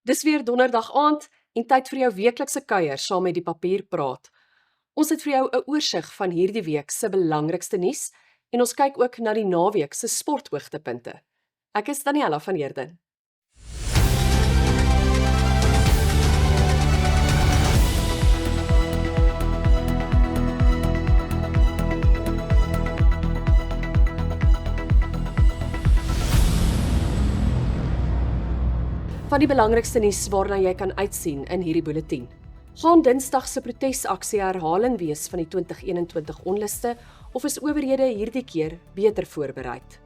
Dis weer donderdag aand en tyd vir jou weeklikse kuier saam met die papier praat. Ons het vir jou 'n oorsig van hierdie week se belangrikste nuus en ons kyk ook na die naweek se sporthoogtepunte. Ek is Daniella van Heerden. Van die belangrikste nuus waarna jy kan uitsien in hierdie bulletin. Gaan Dinsdag se protesaksie herhaling wees van die 2021 onluste of is owerhede hierdie keer beter voorbereid?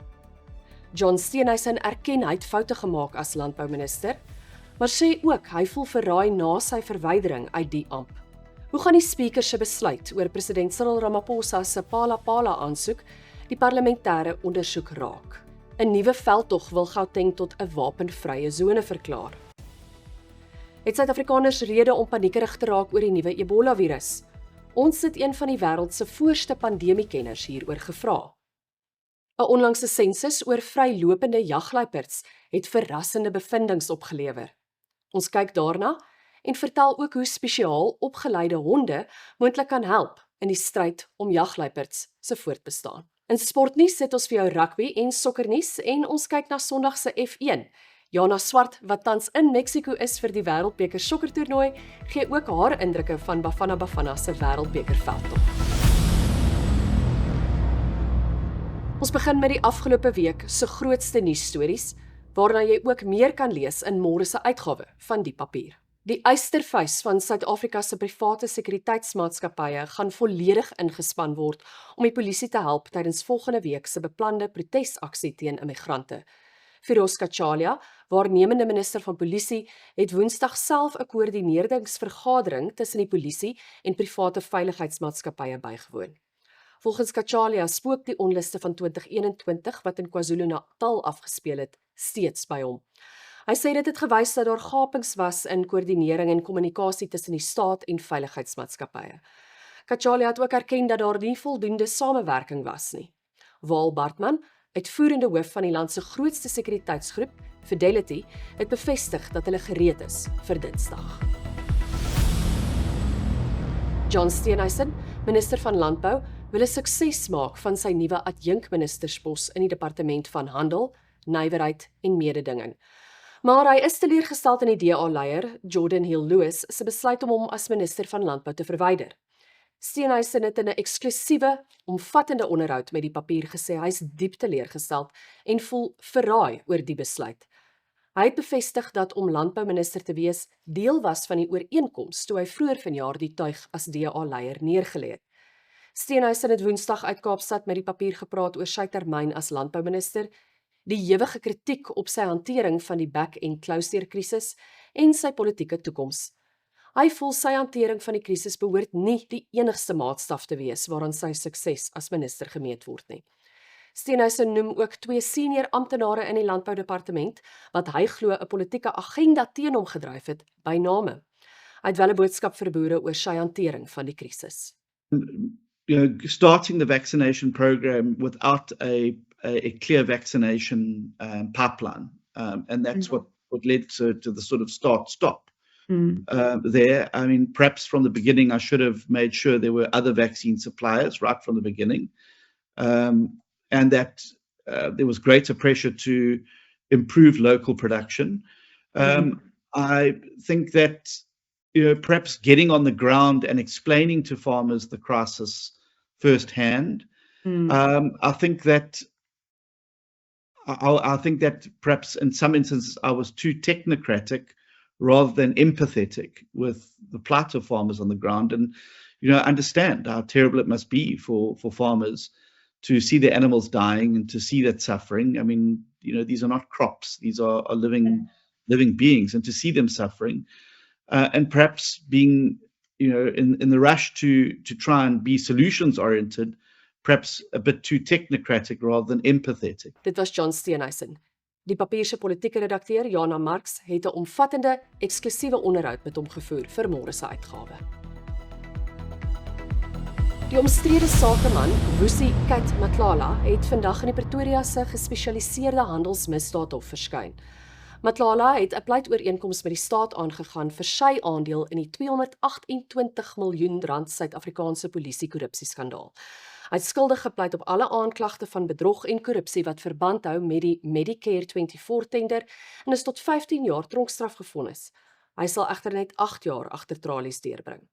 John Steenhuisen erken hy het foute gemaak as landbouminister, maar sê ook hy voel verraai na sy verwydering uit die amp. Hoe gaan die spreker se besluit oor president Cyril Ramaphosa se Phala aansoek die parlementêre ondersoek raak? 'n Nuwe veldtog wil Gauteng tot 'n wapenvrye sone verklaar. Het Suid-Afrikaners rede om paniekerig te raak oor die nuwe Ebola-virus? Ons het een van die wêreld se voorste pandemiekenners hieroor gevra. 'n Onlangse sensus oor vrylopende jagluiperds het verrassende bevindinge opgelewer. Ons kyk daarna en vertel ook hoe spesiaal opgeleide honde moontlik kan help in die stryd om jagluiperds se voortbestaan. In sportnuus het ons vir jou rugby en sokkernuus en ons kyk na Sondag se F1. Jana Swart, wat tans in Mexiko is vir die Wêreldbeker sokkertoernooi, gee ook haar indrukke van Bafana Bafana se Wêreldbeker veldtog. Ons begin met die afgelope week se grootste nuusstories, waarna jy ook meer kan lees in môre se uitgawe van die papier. Die eystervuis van Suid-Afrika se private sekuriteitsmaatskappye gaan volledig ingespan word om die polisie te help tydens volgende week se beplande protesaksie teen immigrante. Firoz Kachalia, waarnemende minister van polisie, het Woensdag self 'n koördineringsvergadering tussen die polisie en private veiligheidsmaatskappye bygewoon. Volgens Kachalia spook die onluste van 2021 wat in KwaZulu-Natal afgespeel het, steeds by hom. Hy sê dit het gewys dat daar gapings was in koördinering en kommunikasie tussen die staat en veiligheidsmaatskappye. Kachalia het ook erken dat daar nie voldoende samewerking was nie. Waal Bartman, uitvoerende hoof van die land se grootste sekuriteitsgroep, Fidelity, het bevestig dat hulle gereed is vir Dinsdag. John Steenhuisen, minister van Landbou, wil 'n sukses maak van sy nuwe adjunkministerspos in die departement van Handel, Nywerheid en Mededinging. Maar hy is teleurgesteld in die DA-leier, Jordan Hill-Lewis, se besluit om hom as minister van Landbou te verwyder. Steenhuisen het in 'n eksklusiewe, omvattende onderhoud met die papier gesê hy is diep teleurgesteld en voel verraai oor die besluit. Hy het bevestig dat om landbouminister te wees deel was van die ooreenkoms toe hy vroeër vanjaar die tuig as DA-leier neergelê het. Steenhuisen het Woensdag uit Kaapstad met die papier gepraat oor sy termyn as landbouminister, die ewige kritiek op sy hantering van die back- en closure-krisis en sy politieke toekoms. Hy voel sy hantering van die krisis behoort nie die enigste maatstaf te wees waaraan sy sukses as minister gemeet word nie. Steenhuisen noem ook 2 senior amptenare in die landboudepartement wat hy glo 'n politieke agenda teen hom gedryf het, by name. Hy het wel 'n boodskap vir boere oor sy hantering van die krisis. Starting the vaccination program without a clear vaccination pipeline, and that's what led to the sort of start-stop there. I mean, perhaps from the beginning, I should have made sure there were other vaccine suppliers right from the beginning, and that there was greater pressure to improve local production. I think that perhaps getting on the ground and explaining to farmers the crisis firsthand. I think that perhaps in some instances I was too technocratic rather than empathetic with the plight of farmers on the ground, and understand how terrible it must be for farmers to see their animals dying and to see that suffering. I mean, these are not crops; these are living beings, and to see them suffering. And perhaps being, in the rush to try and be solutions-oriented, perhaps a bit too technocratic rather than empathetic. Dit was John Steenhuisen. Die papier se politieke redakteur, Jana Marx, het 'n omvattende, eksklusiewe onderhoud met hom gevoer vir môre se uitgawe. Die omstrede sakeman, Vusi Kat Matlala, het vandag in die Pretoria se gespesialiseerde handelsmisdaadhof verskyn. Matlala het 'n pleitooreenkoms met die staat aangegaan vir sy aandeel in die 228 miljoen rand Suid-Afrikaanse polisie korrupsieskandaal. Hy het skuldig gepleit op alle aanklagte van bedrog en korrupsie wat verband hou met die Medicare 24 tender en is tot 15 jaar tronkstraf gevonnis. Hy sal egter net 8 jaar agter tralies deurbring.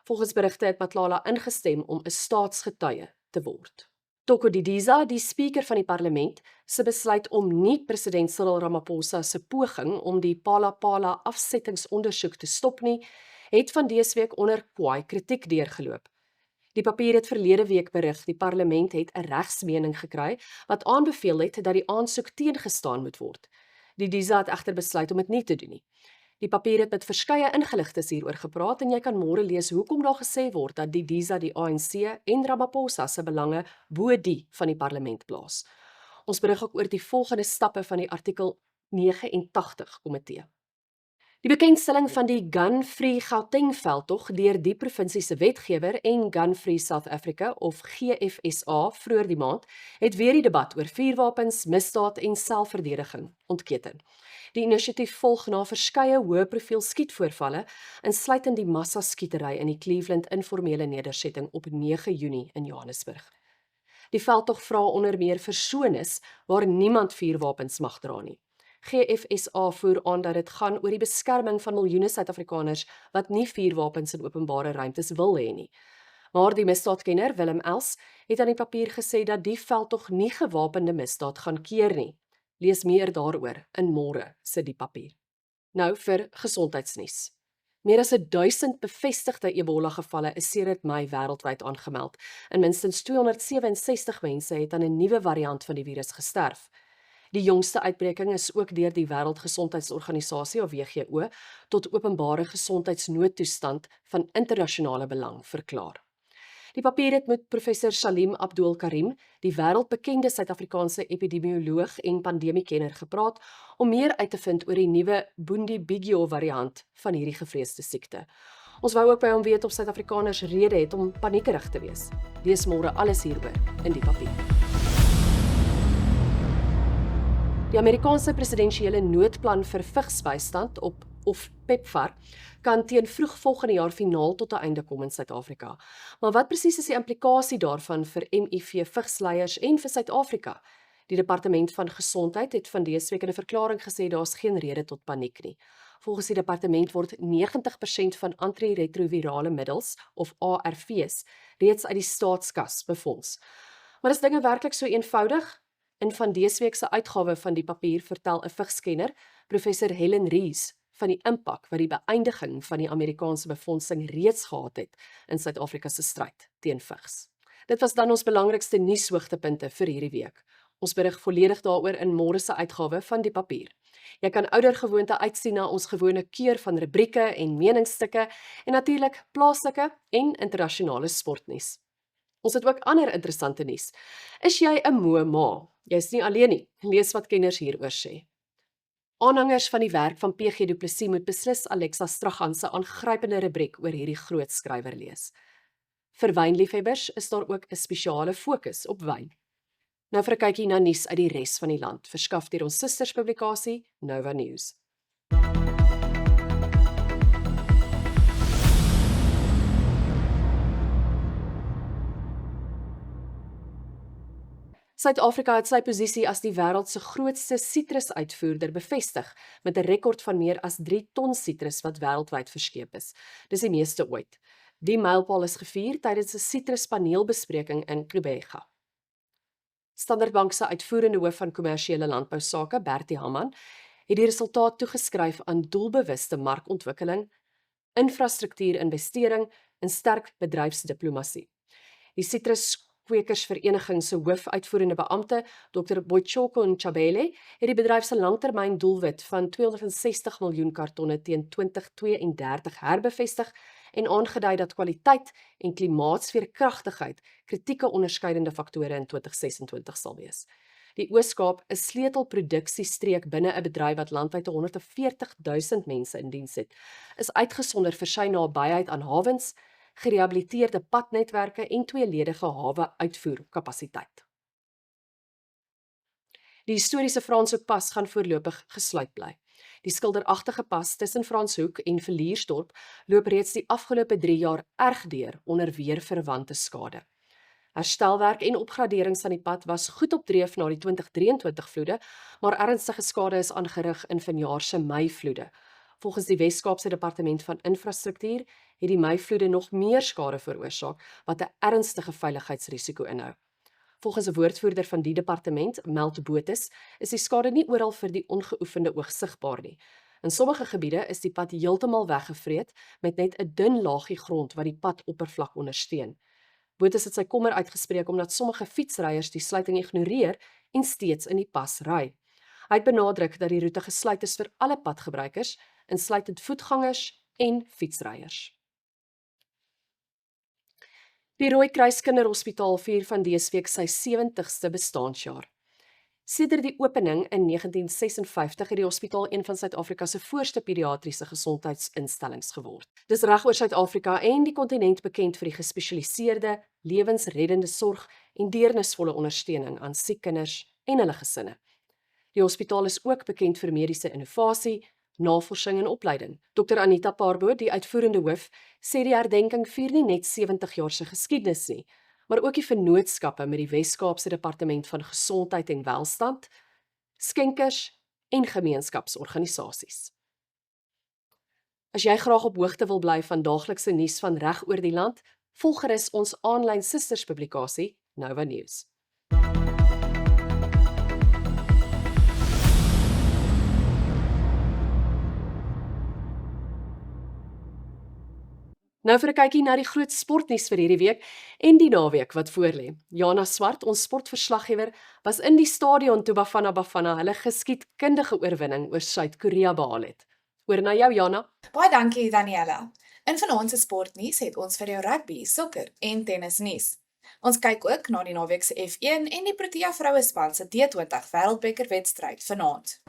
Volgens berigte het Matlala ingestem om 'n staatsgetuie te word. Toko Didiza, die spreker van die parlement, se besluit om nie president Cyril Ramaphosa se poging om die Phala-Phala afsettingsondersoek te stop nie, het van dese week onder kwaai kritiek deurgeloop. Die papier het verlede week berig die parlement het 'n regsmening gekry wat aanbeveel het dat die aansoek teengestaan moet word. Didiza het egter besluit om dit nie te doen nie. Die papier het met verskeie ingeligtes hieroor gepraat en jy kan môre lees hoekom daar gesê word dat Didiza die ANC en Ramaphosa se belange bo die van die parlement plaas. Ons berig ook oor die volgende stappe van die artikel 89 komitee. Die bekendstelling van die Gun Free Gauteng veldtog deur die provinsie se wetgewer en Gun Free South Africa of GFSA vroeër die maand het weer die debat oor vuurwapens, misdaad en selfverdediging ontketen. Die inisiatief volg na verskeie hoë profiel skietvoorvalle, insluitend die massaskietery in die Cleveland informele nedersetting op 9 Junie in Johannesburg. Die veldtog vra onder meer vir sones waar niemand vuurwapens mag dra nie. GFSA voer aan dat dit gaan oor die beskerming van miljoene Suid-Afrikaners wat nie vuurwapens in openbare ruimtes wil hê nie. Maar die misdaadkenner Willem Els het aan die papier gesê dat die veldtog nie gewapende misdaad gaan keer nie. Lees meer daaroor in môre se die papier. Nou vir gesondheidsnuus. Meer as 1000 bevestigde Ebola-gevalle is sedert Mei wêreldwyd aangemeld en minstens 267 mense het aan 'n nuwe variant van die virus gesterf. Die jongste uitbreking is ook deur die Wêreldgesondheidsorganisasie of WHO tot openbare gesondheidsnoodtoestand van internasionale belang verklaar. Die papier het met professor Salim Abdul Karim, die wêreldbekende Suid-Afrikaanse epidemioloog en pandemiekenner gepraat om meer uit te vind oor die nuwe Bundibugyo variant van hierdie gevreesde siekte. Ons wou ook by hom weet of Suid-Afrikaners rede het om paniekerig te wees. Lees môre alles hieroor in die papier. Die Amerikaanse presidensiële noodplan vir vigsbystand of PEPFAR kan teen vroeg volgende jaar finaal tot 'n einde kom in Suid-Afrika. Maar wat presies is die implikasie daarvan vir HIV vigsleiers en vir Suid-Afrika? Die Departement van Gesondheid het van dese week in 'n verklaring gesê daar's geen rede tot paniek nie. Volgens die departement word 90% van antiretrovirale middels of ARV's reeds uit die staatskas befonds. Maar is dinge werklik so eenvoudig? In van dese week se uitgawe van die papier vertel 'n vigskenner, professor Helen Rees, van die impak wat die beëindiging van die Amerikaanse befondsing reeds gehad het in Suid-Afrika se stryd teen vigs. Dit was dan ons belangrikste nuushoogtepunte vir hierdie week. Ons berig volledig daaroor in môre se uitgawe van die papier. Jy kan oudergewoonte uitsien na ons gewone keur van rubrieke en meningsstukke en natuurlik plaaslike en internasionale sportnuus. Ons het ook ander interessante nuus. Is jy 'n moe ma? Jy's nie alleen nie. Lees wat kenners hieroor sê. Aanhangers van die werk van PG Du Plessis moet beslis Alexa Strachan se aangrypende rubriek oor hierdie groot skrywer lees. Vir wynliefhebbers is daar ook 'n spesiale fokus op wyn. Nou vir 'n kykie na nuus uit die res van die land, verskaf deur ons susterspublikasie Nova News. Suid-Afrika het sy posisie as die wêreld se grootste sitrusuitvoerder bevestig met 'n rekord van meer as 3 ton sitrus wat wêreldwyd verskeep is. Dis die meeste ooit. Die mylpaal is gevier tydens 'n sitruspaneelbespreking in Gqeberha. Standard Bank se uitvoerende hoof van kommersiële landbousake, Bertie Hamman, het die resultaat toegeskryf aan doelbewuste markontwikkeling, infrastruktuurinvestering en sterk bedryfsdiplomasie. Die Sitruskwekersvereniging se hoofuitvoerende beampte, Dr. Boitshoko Nchabele, het die bedryf se langtermyn doelwit van 260 miljoen kartonne teen 2032 herbevestig en aangedui dat kwaliteit en klimaatsveerkragtigheid kritieke onderskeidende faktore in 2026 sal wees. Die Oos-Kaap is sleutelproduksiestreek binne 'n bedryf wat landwyd 140,000 mense in diens het, is uitgesonder vir sy nabyheid aan hawens, gerehabiliteerde padnetwerke en tweeledige hawe-uitvoerkapasiteit. Die historiese Franshoekpas gaan voorlopig gesluit bly. Die skilderagtige pas tussen Franshoek en Villiersdorp loop reeds die afgelope 3 jaar erg deur onder weerverwante skade. Herstelwerk en opgraderings aan die pad was goed op dreef na die 2023 vloede, maar ernstige skade is aangerig in vanjaar se Mei-vloede. Volgens die Wes-Kaapse Departement van Infrastruktuur het die Mei-vloede nog meer skade veroorsaak wat 'n ernstige veiligheidsrisiko inhou. Volgens 'n woordvoerder van die departement, Melt Botes, is die skade nie oral vir die ongeoefende oog sigbaar nie. In sommige gebiede is die pad heeltemal weggevreet met net 'n dun laagie grond wat die padoppervlak ondersteun. Botes het sy kommer uitgespreek omdat sommige fietsryers die sluiting ignoreer en steeds in die pas ry. Hy het benadruk dat die roete gesluit is vir alle padgebruikers, insluitend voetgangers en fietsryers. Die Rooikruis Kinderhospitaal vier van dese week sy 70ste bestaanjaar. Sedert die opening in 1956 het die hospitaal een van Suid-Afrika se voorste pediatriese gesondheidsinstellings geword. Dis reg oor Suid-Afrika en die kontinent bekend vir die gespesialiseerde, lewensreddende sorg en deernisvolle ondersteuning aan siek kinders en hulle gesinne. Die hospitaal is ook bekend vir mediese innovasie, navorsing en opleiding. Dr. Anita Parbo, die uitvoerende hoof, sê die herdenking vier nie net 70 jaar se geskiedenis nie, maar ook die vennootskappe met die Wes-Kaapse Departement van Gesondheid en Welstand, skenkers en gemeenskapsorganisasies. As jy graag op hoogte wil bly van daaglikse nuus van reg oor die land, volg gerus ons aanlyn susterspublikasie Nova News. Nou vir 'n kykie na die groot sportnuus vir hierdie week en die naweek wat voorlê. Jana Swart, ons sportverslaggewer, was in die stadion toe Bafana hulle geskiedkundige oorwinning oor Suid-Korea behaal het. Oor na jou, Jana. Baie dankie, Daniela. In vanaand se sportnuus het ons vir jou rugby, sokker en tennis nuus. Ons kyk ook na die naweek se F1 en die Protea vrouespan se D20 Wêreldbeker wedstryd vanaand.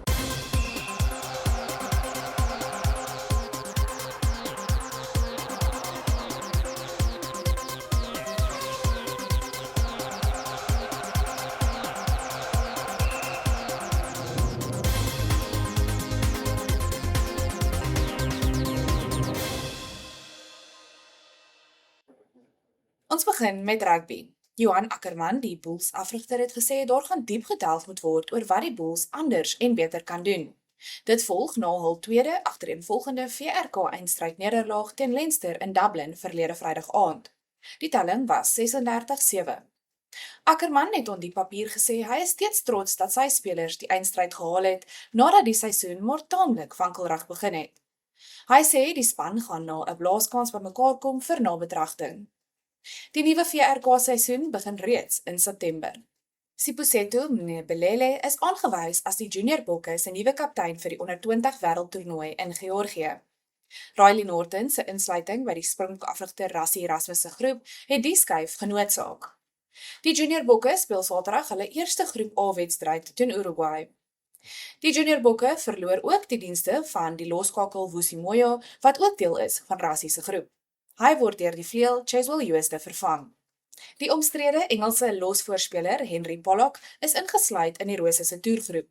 Ons begin met rugby. Johan Ackerman, die Bulls afrigter, het gesê daar gaan diep gedelf moet word oor wat die Bulls anders en beter kan doen. Dit volg na hul tweede agtereenvolgende VRK-eindstryd nederlaag teen Leinster in Dublin verlede Vrydag aand. Die telling was 36-7. Ackerman het op die papier gesê hy is steeds trots dat sy spelers die eindstryd gehaal het nadat die seisoen maar taamlik wankelrig begin het. Hy sê die span gaan na 'n blaaskans bymekaar kom vir nabetragting. Die nuwe VRK-seisoen begin reeds in September. Siposeto Mbelele is aangewys as die Junior Bokke se nuwe kaptein vir die onder 20 wêreldtoernooi in Georgië. Riley Norton se insluiting by die Springbok-afrigter Rassie Erasmus se groep het die skuif genoodsaak. Die Junior Bokke speel Saterdag hulle eerste groep A-wedstryd teen Uruguay. Die Junior Bokke verloor ook die dienste van die loskakel Vusi Moyo, wat ook deel is van Rassie se groep. Hy word deur die vleuel Cheswell Jooste vervang. Die omstrede Engelse losvoorspeler Henry Pollock is ingesluit in die Rose se toergroep.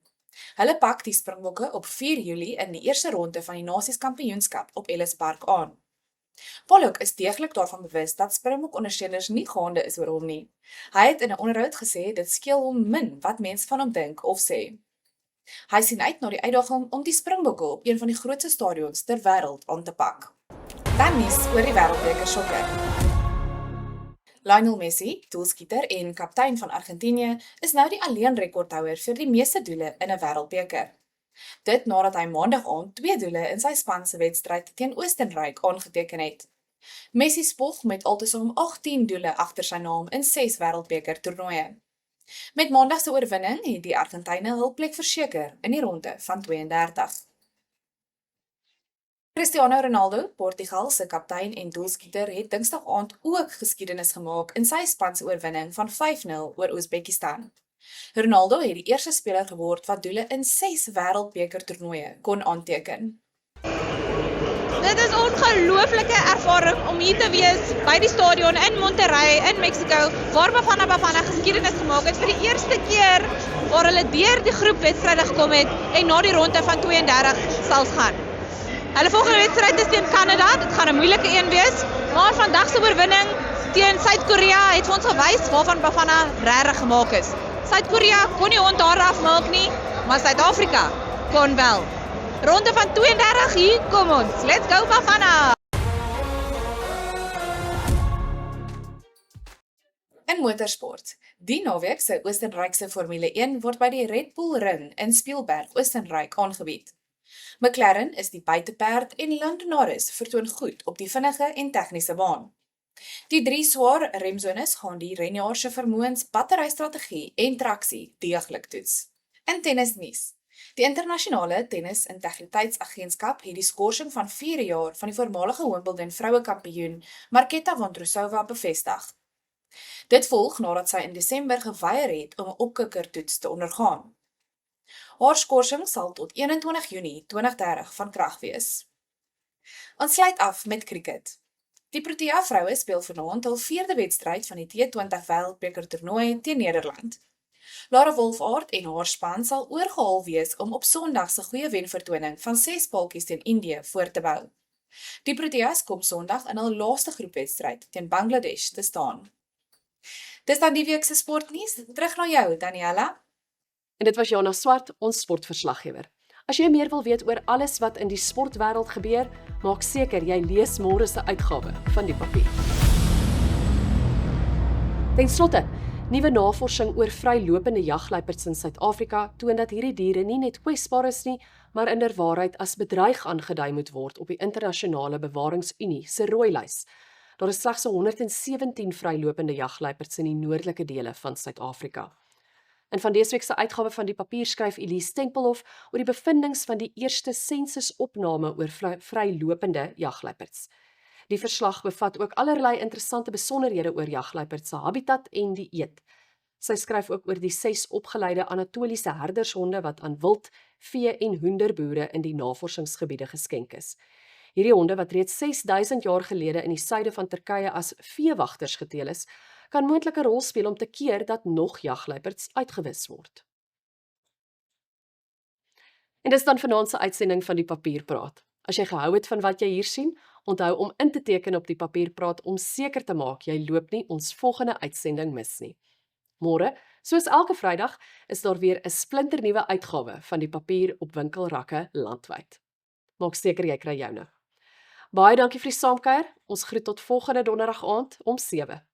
Hulle pak die Springbokke op 4 Julie in die eerste ronde van die Nasies-kampioenskap op Ellis Park aan. Pollock is deeglik daarvan bewus dat Springbok ondersteuners nie gaande is oor hom nie. Hy het in 'n onderhoud gesê dit skeel hom min wat mense van hom dink of sê. Hy sien uit na die uitdaging om die Springbokke op een van die grootste stadions ter wêreld aan te pak. Dan nuus oor die Wêreldbeker sokker. Lionel Messi, doelskieter en kaptein van Argentinië, is nou die alleenrekordhouer vir die meeste doele in 'n Wêreldbeker. Dit nadat hy maandag aand 2 doele in sy span se wedstryd teen Oostenryk aangeteken het. Messi spog met altesaam 18 doele agter sy naam in 6 Wêreldbeker toernooie. Met maandag se oorwinning het die Argentyne hul plek verseker in die ronde van 32. Cristiano Ronaldo, Portugal se kaptein en doelskieter, het Dinsdag aand ook geskiedenis gemaak in sy span se oorwinning van 5-0 oor Oezbekistan. Ronaldo het die eerste speler geword wat doele in 6 Wêreldbeker toernooie kon aanteken. Dit is 'n ongelooflike ervaring om hier te wees by die stadion in Monterrey in Mexico waar Bafana geskiedenis gemaak het vir die eerste keer waar hulle deur die groepwedstryde gekom het en na die ronde van 32 sal gaan. Hulle volgende wedstryd is teen Kanada, dit gaan 'n moeilike een wees, maar vandag se oorwinning teen Suid-Korea het vir ons gewys waarvan Bafana regtig gemaak is. Suid-Korea kon nie hond daar afmaak nie, maar Suid-Afrika kon wel. Ronde van 32, hier kom ons. Let's go Bafana! In motorsport. Die naweek se Oostenryk se Formule 1 word by die Red Bull Ring in Spielberg, Oostenryk aangebied. McLaren is die buiteperd en Lando Norris vertoon goed op die vinnige en tegniese baan. Die 3 swaar remzones gaan die renjaer se vermoëns, batterystrategie en traksie deeglik toets. In tennisnuus. Die internasionale tennis-integriteitsagentskap het die skorsing van 4 jaar van die voormalige Wimbledon vroue-kampioen Marketa Vondrousova bevestig. Dit volg nadat sy in Desember geweier het om 'n opkikkertoets te ondergaan. Haar skorsing sal tot 21 Junie 2030 van krag wees. Ons sluit af met cricket. Die Protea vroue speel vanaand hul 4de wedstryd van die T20 Wêreldbeker toernooi teen Nederland. Lara Wolfaard en haar span sal oorgehaal wees om op Sondag se goeie wenvertoning van 6 paltjies teen Indië voor te bou. Die Proteas kom Sondag in hul laaste groepwedstryd teen Bangladesh te staan. Dis dan die week se sportnuus. Terug na jou, Daniela. En dit was Jana Swart, ons sportverslaggewer. As jy meer wil weet oor alles wat in die sportwêreld gebeur, maak seker jy lees môre se uitgawe van die papier. Ten slotte, nuwe navorsing oor vrylopende jagluiperds in Suid-Afrika toon dat hierdie diere nie net kwesbaar is nie, maar inderwaarheid as bedreig aangedui moet word op die Internasionale Bewaringsunie se rooilys. Daar is slegs 117 vrylopende jagluiperds in die noordelike dele van Suid-Afrika. En van dese week se uitgawe van die papier skryf Elise Tempelhof oor die bevindinge van die eerste sensusopname oor vrylopende jagluiperds. Die verslag bevat ook allerlei interessante besonderhede oor jagluiperds se habitat en die eet. Sy skryf ook oor die 6 opgeleide Anatoliese herdershonde wat aan wild, vee en hoenderboere in die navorsingsgebiede geskenk is. Hierdie honde wat reeds 6000 jaar gelede in die suide van Turkye as veewagters geteel is, kan moontlik 'n rol speel om te keer dat nog jagluiperds uitgewis word. En dis dan vanaand se uitsending van die Papierpraat. As jy gehou het van wat jy hier sien, onthou om in te teken op die Papierpraat om seker te maak jy loop nie ons volgende uitsending mis nie. Môre, soos elke Vrydag, is daar weer 'n splinternuwe uitgawe van die papier op winkelrakke landwyd. Maak seker jy kry joune. Baie dankie vir die saamkuier. Ons groet tot volgende donderdag aand om 7.